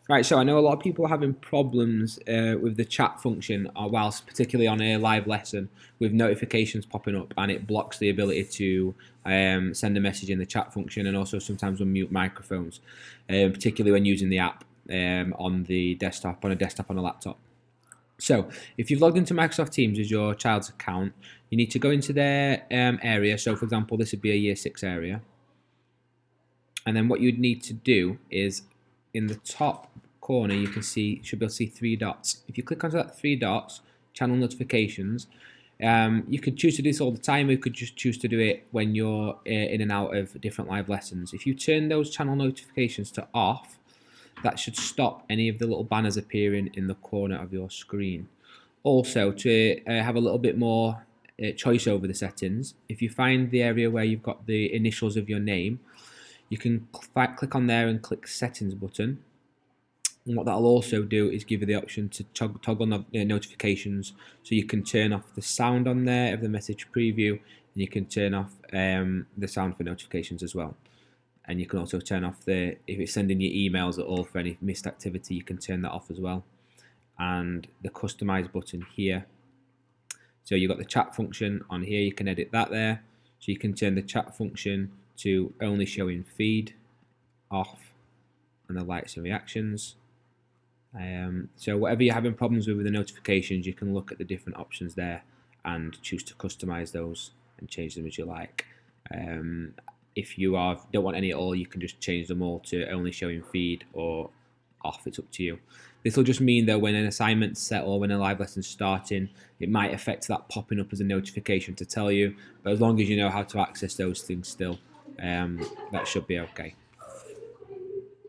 Right, so I know a lot of people are having problems with the chat function, whilst particularly on a live lesson, with notifications popping up, and it blocks the ability to send a message in the chat function, and also sometimes unmute microphones, particularly when using the app on the desktop, on a laptop. So, if you've logged into Microsoft Teams as your child's account, you need to go into their area. So, for example, this would be a Year 6 area. And then what you'd need to do is in the top corner, you can see, should be able to see three dots. If you click onto that three dots, channel notifications, you could choose to do this all the time, or you could just choose to do it when you're in and out of different live lessons. If you turn those channel notifications to off, that should stop any of the little banners appearing in the corner of your screen. Also, to have a little bit more choice over the settings, if you find the area where you've got the initials of your name, you can click on there and click settings button. And what that'll also do is give you the option to toggle notifications, so you can turn off the sound on there of the message preview, and you can turn off the sound for notifications as well. And you can also turn off if it's sending you emails at all for any missed activity, you can turn that off as well. And the customize button here. So you've got the chat function on here, you can edit that there. So you can turn the chat function to only showing feed, off, and the likes and reactions. So whatever you're having problems with the notifications, you can look at the different options there and choose to customize those and change them as you like. If you don't want any at all, you can just change them all to only showing feed or off. It's up to you. This will just mean that when an assignment's set or when a live lesson's starting, it might affect that popping up as a notification to tell you. But as long as you know how to access those things still, that should be okay.